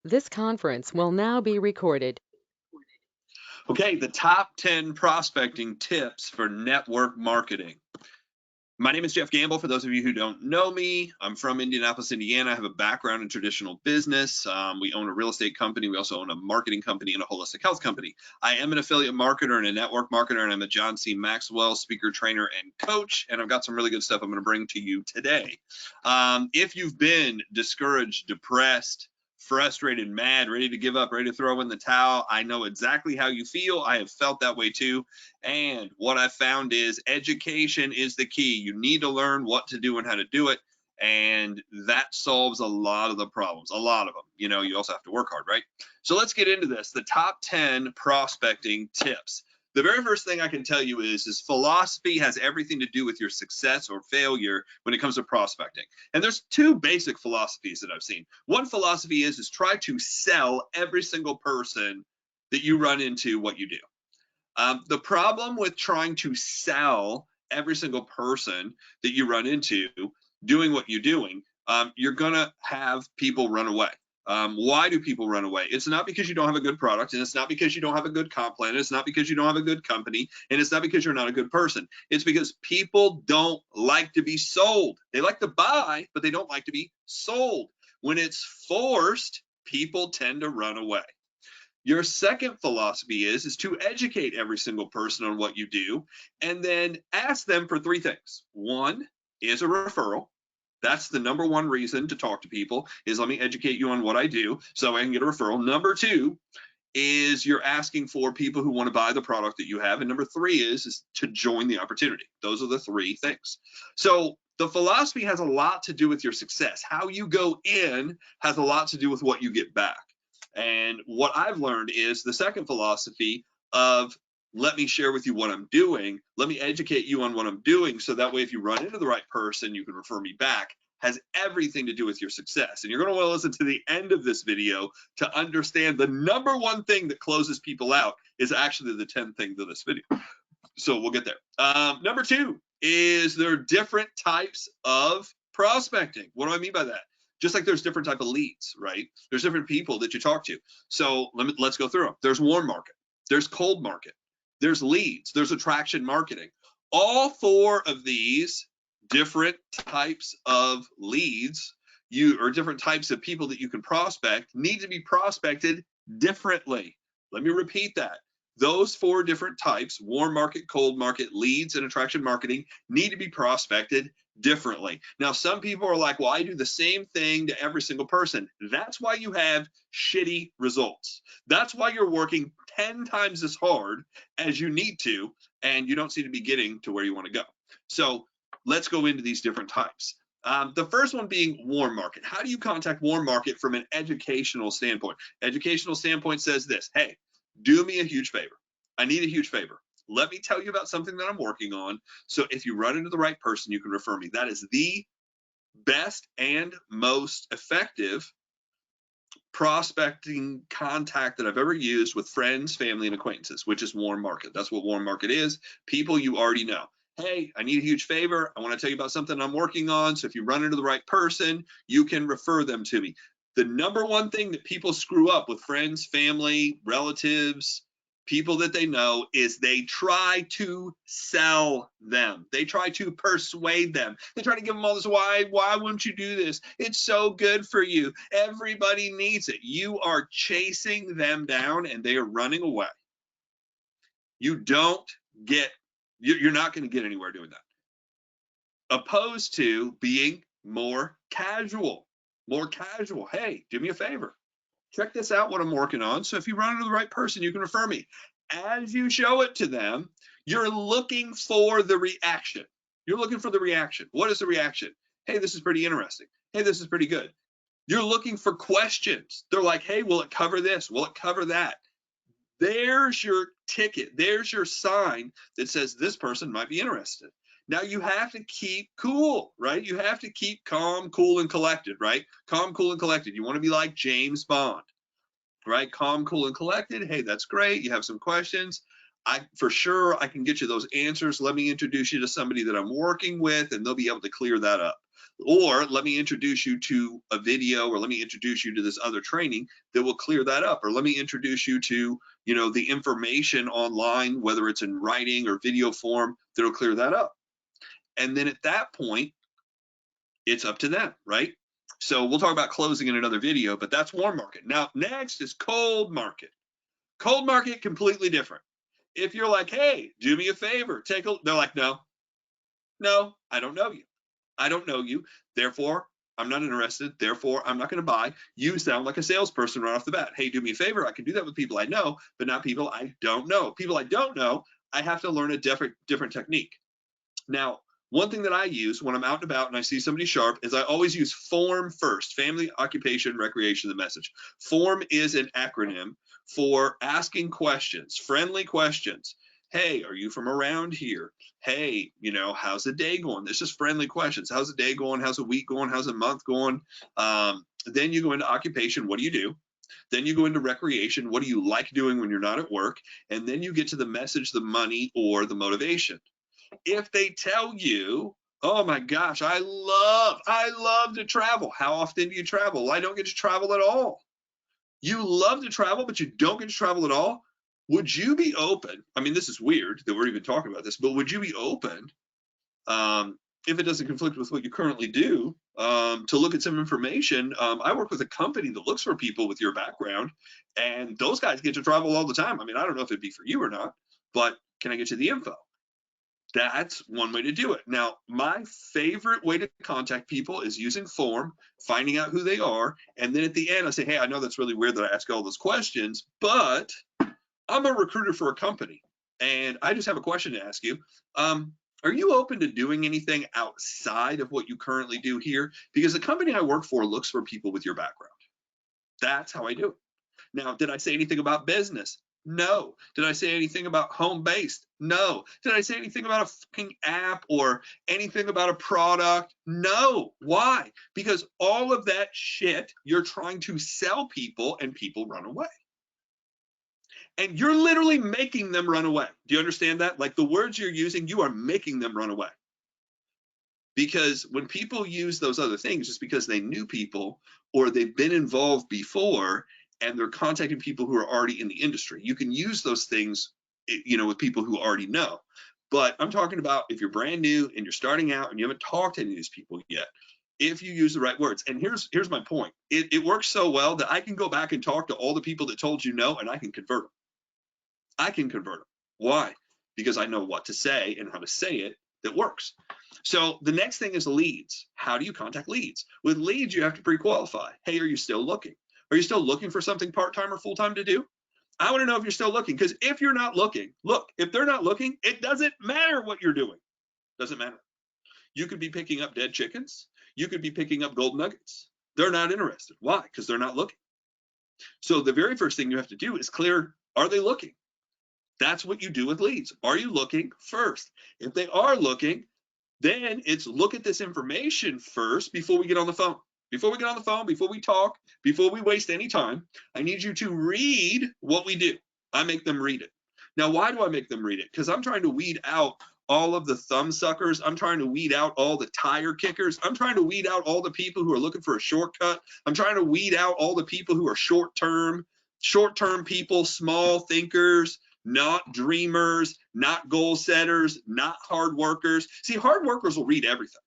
This conference will now be recorded. Okay, the top 10 prospecting tips for network marketing. My name is Jeff Gamble. For those of you who don't know me, I'm from Indianapolis, Indiana. I have a background in traditional business. We own a real estate company. We also own a marketing company and a holistic health company. I am an affiliate marketer and a network marketer, and I'm a John C. Maxwell speaker, trainer, and coach. And I've got some really good stuff I'm going to bring to you today. If you've been discouraged, depressed, frustrated, mad, ready to give up, ready to throw in the towel, I know exactly how you feel. I have felt that way too. And what I found is education is the key. You need to learn what to do and how to do it. And that solves a lot of the problems, a lot of them. You also have to work hard, right? So let's get into this. The top 10 prospecting tips. The very first thing I can tell you is philosophy has everything to do with your success or failure when it comes to prospecting. And there's two basic philosophies that I've seen. One philosophy is try to sell every single person that you run into what you do. The problem with trying to sell every single person that you run into doing what you're doing, you're going to have people run away. Why do people run away? It's not because you don't have a good product, and it's not because you don't have a good comp plan, and it's not because you don't have a good company, and it's not because you're not a good person. It's because people don't like to be sold. They like to buy, but they don't like to be sold. When it's forced, people tend to run away. Your second philosophy is to educate every single person on what you do and then ask them for three things. One is a referral. That's the number one reason to talk to people is let me educate you on what I do so I can get a referral. Number two is you're asking for people who want to buy the product that you have. And number three is to join the opportunity. Those are the three things. So the philosophy has a lot to do with your success. How you go in has a lot to do with what you get back. And what I've learned is the second philosophy of let me share with you what I'm doing. Let me educate you on what I'm doing. So that way, if you run into the right person, you can refer me back, has everything to do with your success. And you're going to want to listen to the end of this video to understand the number one thing that closes people out is actually the 10 things of this video. So we'll get there. Number two is there are different types of prospecting. What do I mean by that? Just like there's different type of leads, right? There's different people that you talk to. So let's go through them. There's warm market, there's cold market, there's leads, there's attraction marketing. All four of these different types of leads or different types of people that you can prospect need to be prospected differently. Let me repeat that. Those four different types, warm market, cold market, leads, and attraction marketing, need to be prospected differently. Now, some people are like, well, I do the same thing to every single person. That's why you have shitty results. That's why you're working 10 times as hard as you need to, and you don't seem to be getting to where you want to go. So let's go into these different types. The first one being warm market. How do you contact warm market from an educational standpoint? Educational standpoint says this: hey, do me a huge favor. I need a huge favor. Let me tell you about something that I'm working on. So if you run into the right person, you can refer me. That is the best and most effective prospecting contact that I've ever used with friends, family, and acquaintances, which is warm market. That's what warm market is. People you already know. Hey, I need a huge favor. I want to tell you about something I'm working on. So if you run into the right person, you can refer them to me. The number one thing that people screw up with friends, family, relatives, people that they know is they try to sell them. They try to persuade them. They try to give them all this, why wouldn't you do this? It's so good for you. Everybody needs it. You are chasing them down and they are running away. You're not going to get anywhere doing that. Opposed to being more casual. Hey, do me a favor. Check this out, what I'm working on. So if you run into the right person, you can refer me. As you show it to them, you're looking for the reaction. What is the reaction? Hey, this is pretty interesting. Hey, this is pretty good. You're looking for questions. They're like, hey, will it cover this? Will it cover that? There's your ticket. There's your sign that says this person might be interested. Now you have to keep cool, right? You have to keep calm, cool, and collected, right? Calm, cool, and collected. You want to be like James Bond, right? Calm, cool, and collected. Hey, that's great. You have some questions. for sure I can get you those answers. Let me introduce you to somebody that I'm working with, and they'll be able to clear that up. Or let me introduce you to a video, or let me introduce you to this other training that will clear that up. Or let me introduce you to, the information online, whether it's in writing or video form, that'll clear that up. And then at that point, it's up to them, right? So we'll talk about closing in another video, but that's warm market. Now, next is cold market. Cold market, completely different. If you're like, hey, do me a favor, they're like, no, I don't know you. I don't know you. Therefore, I'm not interested. Therefore, I'm not going to buy. You sound like a salesperson right off the bat. Hey, do me a favor. I can do that with people I know, but not people I don't know. People I don't know, I have to learn a different technique. Now, one thing that I use when I'm out and about and I see somebody sharp is I always use FORM first: family, occupation, recreation, the message. FORM is an acronym for asking questions, friendly questions. Hey, are you from around here? Hey, how's the day going? This is friendly questions. How's the day going? How's the week going? How's the month going? Then you go into occupation. What do you do? Then you go into recreation. What do you like doing when you're not at work? And then you get to the message, the money, or the motivation. If they tell you, oh my gosh, I love to travel. How often do you travel? Well, I don't get to travel at all. You love to travel, but you don't get to travel at all. Would you be open? I mean, this is weird that we're even talking about this, but would you be open, if it doesn't conflict with what you currently do, to look at some information? I work with a company that looks for people with your background, and those guys get to travel all the time. I mean, I don't know if it'd be for you or not, but can I get you the info? That's one way to do it. Now, my favorite way to contact people is using form, finding out who they are, and then at the end I say, hey, I know that's really weird that I ask all those questions, but I'm a recruiter for a company, and I just have a question to ask you. Are you open to doing anything outside of what you currently do here? Because the company I work for looks for people with your background. That's how I do it. Now, did I say anything about business? No. Did I say anything about home-based? No. Did I say anything about a fucking app or anything about a product? No. Why? Because all of that shit you're trying to sell people, and people run away. And you're literally making them run away. Do you understand that? Like, the words you're using, you are making them run away. Because when people use those other things, it's because they knew people or they've been involved before, and they're contacting people who are already in the industry. You can use those things, with people who already know. But I'm talking about if you're brand new and you're starting out and you haven't talked to any of these people yet, if you use the right words. And here's my point. It works so well that I can go back and talk to all the people that told you no, and I can convert them. I can convert them. Why? Because I know what to say and how to say it that works. So the next thing is leads. How do you contact leads? With leads, you have to pre-qualify. Hey, are you still looking? Are you still looking for something part-time or full-time to do? I want to know if you're still looking, because if you're not looking, look, if they're not looking, it doesn't matter what you're doing. Doesn't matter. You could be picking up dead chickens. You could be picking up gold nuggets. They're not interested. Why? Because they're not looking. So the very first thing you have to do is clear, are they looking? That's what you do with leads. Are you looking first? If they are looking, then it's look at this information first before we get on the phone. Before we get on the phone, before we talk, before we waste any time, I need you to read what we do. I make them read it. Now, why do I make them read it? Because I'm trying to weed out all of the thumb suckers. I'm trying to weed out all the tire kickers. I'm trying to weed out all the people who are looking for a shortcut. I'm trying to weed out all the people who are short-term people, small thinkers, not dreamers, not goal setters, not hard workers. See, hard workers will read everything.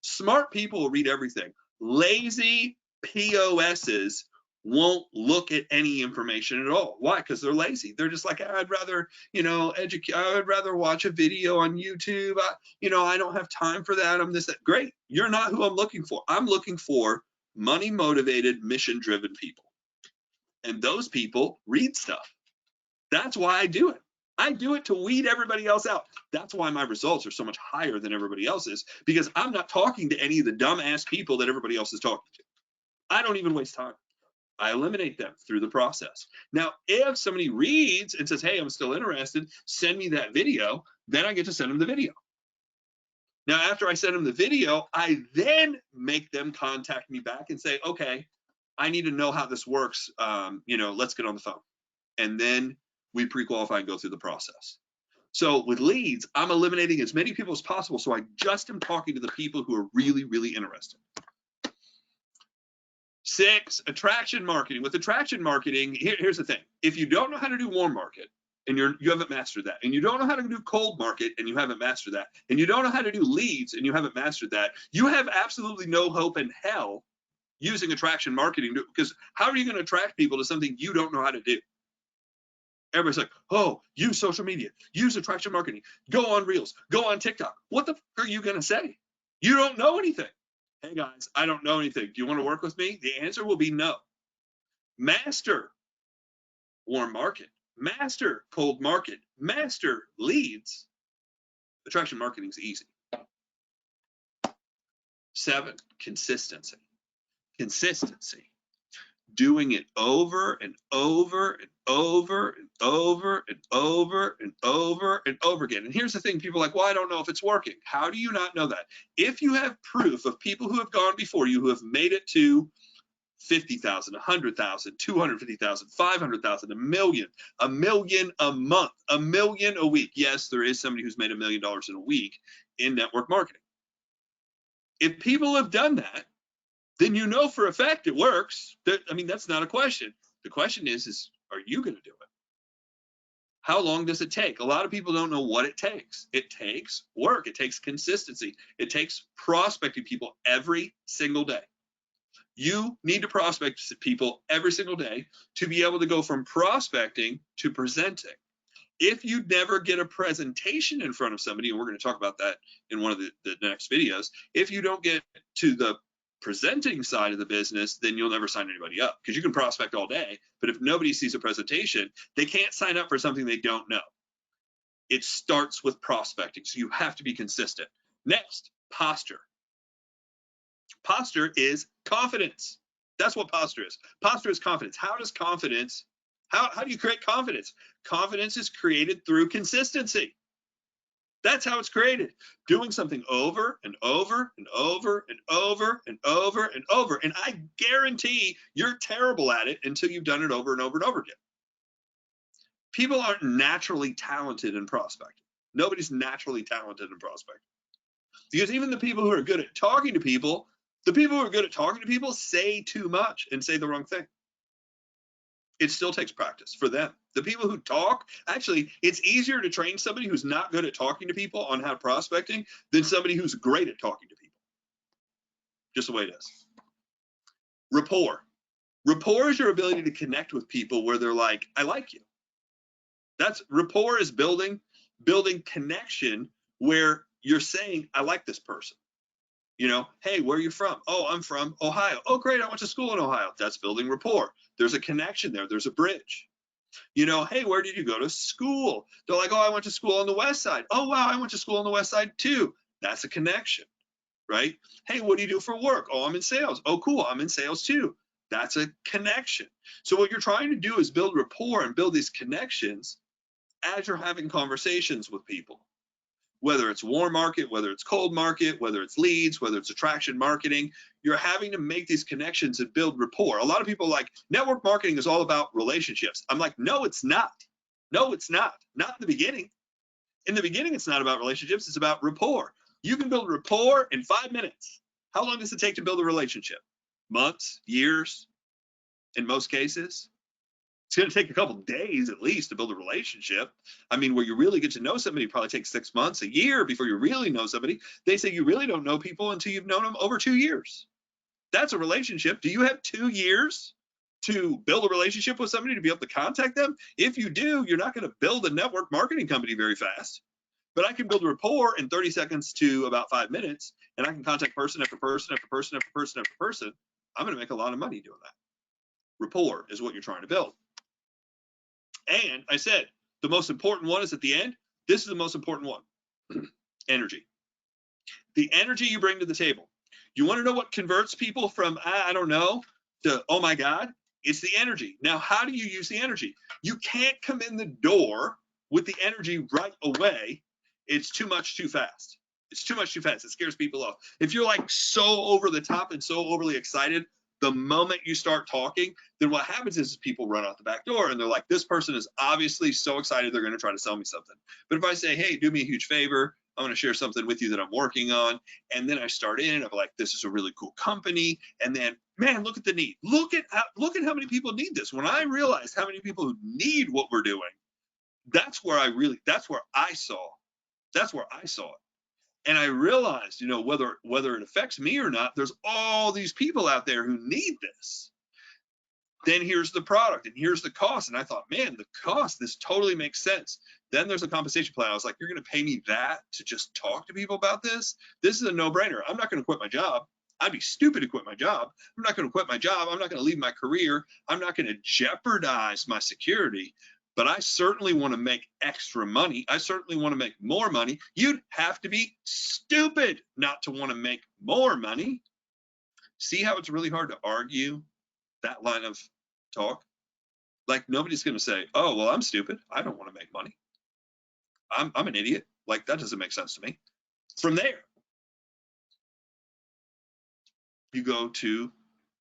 Smart people will read everything. Lazy POSs won't look at any information at all. Why? Because they're lazy. They're just like, I'd rather, I'd rather watch a video on YouTube. I don't have time for that. I'm this, that. Great. You're not who I'm looking for. I'm looking for money motivated, mission driven people. And those people read stuff. That's why I do it. I do it to weed everybody else out. That's why my results are so much higher than everybody else's, because I'm not talking to any of the dumbass people that everybody else is talking to. I don't even waste time. I eliminate them through the process. Now, if somebody reads and says, hey, I'm still interested, send me that video, then I get to send them the video. Now, after I send them the video, I then make them contact me back and say, okay, I need to know how this works. Let's get on the phone. And then we pre-qualify and go through the process. So with leads, I'm eliminating as many people as possible, so I just am talking to the people who are really, really interested. 6, attraction marketing. With attraction marketing, here's the thing. If you don't know how to do warm market, and you haven't mastered that, and you don't know how to do cold market, and you haven't mastered that, and you don't know how to do leads, and you haven't mastered that, you have absolutely no hope in hell using attraction marketing, because how are you going to attract people to something you don't know how to do? Everybody's like, oh, use social media, use attraction marketing, go on Reels, go on TikTok. What the fuck are you going to say? You don't know anything. Hey guys, I don't know anything. Do you want to work with me? The answer will be no. Master warm market, master cold market, master leads. Attraction marketing is easy. 7, consistency. Consistency. Doing it over and over and over and over and over and over and over again. And here's the thing, people are like, well, I don't know if it's working. How do you not know that? If you have proof of people who have gone before you, who have made it to 50,000, 100,000, 250,000, 500,000, a million a month, a million a week. Yes, there is somebody who's made $1 million in a week in network marketing. If people have done that, then you know for a fact it works. I mean, that's not a question. The question is are you going to do it? How long does it take? A lot of people don't know what it takes. It takes work. It takes consistency. It takes prospecting people every single day. You need to prospect people every single day to be able to go from prospecting to presenting. If you never get a presentation in front of somebody, and we're going to talk about that in one of the next videos, if you don't get to the presenting side of the business, then you'll never sign anybody up, because you can prospect all day, but if nobody sees a presentation, they can't sign up for something they don't know. It starts with prospecting, so you have to be consistent. Next, posture. Posture is confidence. That's what posture is. Posture is confidence. How does confidence, how do you create confidence? Confidence is created through consistency. That's how it's created. Doing something over and over and over and over and over and over. And I guarantee you're terrible at it until you've done it over and over and over again. People aren't naturally talented in prospecting. Nobody's naturally talented in prospecting. Because even the people who are good at talking to people, the people who are good at talking to people say too much and say the wrong thing. It still takes practice for them. The people who talk, actually, it's easier to train somebody who's not good at talking to people on how prospecting than somebody who's great at talking to people. Just the way it is. Rapport. Rapport is your ability to connect with people where they're like, I like you. That's rapport, is building connection where you're saying, I like this person. You know, hey, where are you from? Oh, I'm from Ohio. Oh, great, I went to school in Ohio. That's building rapport. There's a connection there. There's a bridge. You know, hey, where did you go to school? They're like, oh, I went to school on the west side. Oh, wow, I went to school on the west side too. That's a connection, right? Hey, what do you do for work? Oh, I'm in sales. Oh, cool, I'm in sales too. That's a connection. So what you're trying to do is build rapport and build these connections as you're having conversations with people. Whether it's warm market, whether it's cold market, whether it's leads, whether it's attraction marketing, you're having to make these connections and build rapport. A lot of people are like, network marketing is all about relationships. I'm like, no, it's not. No, it's not. Not in the beginning. In the beginning, it's not about relationships. It's about rapport. You can build rapport in 5 minutes. How long does it take to build a relationship? Months, years, in most cases. It's going to take a couple of days at least to build a relationship. I mean, where you really get to know somebody probably takes 6 months, a year before you really know somebody. They say you really don't know people until you've known them over 2 years. That's a relationship. Do you have 2 years to build a relationship with somebody to be able to contact them? If you do, you're not going to build a network marketing company very fast. But I can build rapport in 30 seconds to about 5 minutes, and I can contact person after person after person after person after person. I'm going to make a lot of money doing that. Rapport is what you're trying to build. And I said, the most important one is at the end. This is the most important one. Energy. The energy you bring to the table. You want to know what converts people from, I don't know, to, oh my God? It's the energy. Now, how do you use the energy? You can't come in the door with the energy right away. It's too much too fast. It's too much too fast. It scares people off. If you're like so over the top and so overly excited, The moment you start talking, then what happens is people run out the back door and they're like, this person is obviously so excited they're going to try to sell me something. But if I say, hey, do me a huge favor, I'm going to share something with you that I'm working on, and then I start in, I'm like, this is a really cool company, and then, man, look at the need. Look at how many people need this. When I realized how many people who need what we're doing, that's where I saw it. And I realized, whether it affects me or not, there's all these people out there who need this. Then here's the product and here's the cost. And I thought, man, the cost, this totally makes sense. Then there's a compensation plan. I was like, you're going to pay me that to just talk to people about this? This is a no-brainer. I'm not going to quit my job. I'd be stupid to quit my job. I'm not going to quit my job. I'm not going to leave my career. I'm not going to jeopardize my security. But I certainly want to make extra money. I certainly want to make more money. You'd have to be stupid not to want to make more money. See how it's really hard to argue that line of talk? Like, nobody's going to say, oh, well, I'm stupid. I don't want to make money. I'm an idiot. Like, that doesn't make sense to me. From there, you go to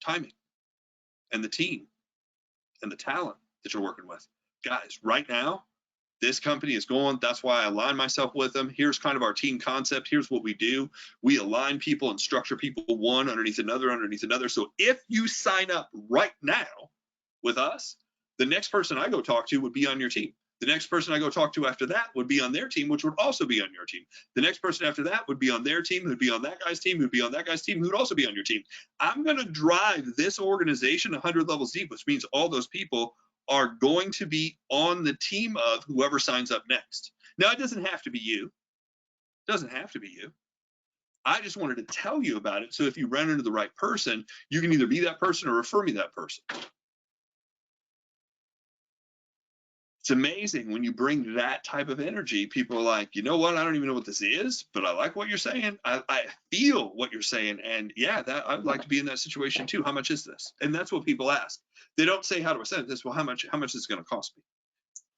timing and the team and the talent that you're working with. Guys, right now, this company is going. That's why I align myself with them. Here's kind of our team concept. Here's what we do. We align people and structure people one underneath another. So if you sign up right now with us, the next person I go talk to would be on your team. The next person I go talk to after that would be on their team, which would also be on your team. The next person after that would be on their team, who'd be on that guy's team, who'd be on that guy's team, who'd also be on your team. I'm going to drive this organization 100 levels deep, which means all those people are going to be on the team of whoever signs up next. Now, it doesn't have to be you. It doesn't have to be you. I just wanted to tell you about it. So if you run into the right person, you can either be that person or refer me that person. It's amazing when you bring that type of energy, people are like, you know what? I don't even know what this is, but I like what you're saying. I feel what you're saying. And yeah, I'd like to be in that situation too. How much is this? And that's what people ask. They don't say, how do I send this? Well, how much is it going to cost me?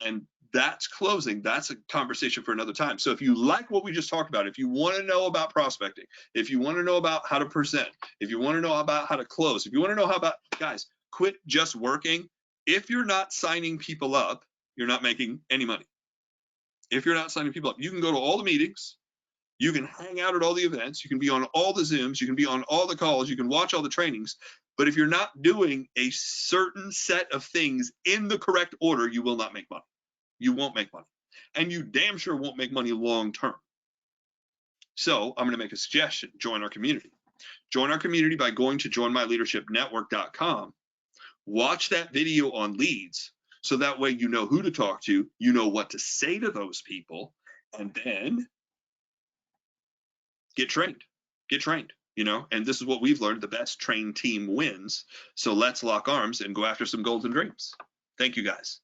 And that's closing. That's a conversation for another time. So if you like what we just talked about, if you want to know about prospecting, if you want to know about how to present, if you want to know about how to close, if you want to know how about, guys, quit just working. If you're not signing people up, you're not making any money. If you're not signing people up, you can go to all the meetings, you can hang out at all the events, you can be on all the Zooms, you can be on all the calls, you can watch all the trainings. But if you're not doing a certain set of things in the correct order, you will not make money. You won't make money. And you damn sure won't make money long term. So I'm going to make a suggestion. Join our community. Join our community by going to joinmyleadershipnetwork.com. Watch that video on leads. So that way you know who to talk to, you know what to say to those people, and then get trained. And this is what we've learned: the best trained team wins. So let's lock arms and go after some golden dreams. Thank you, guys.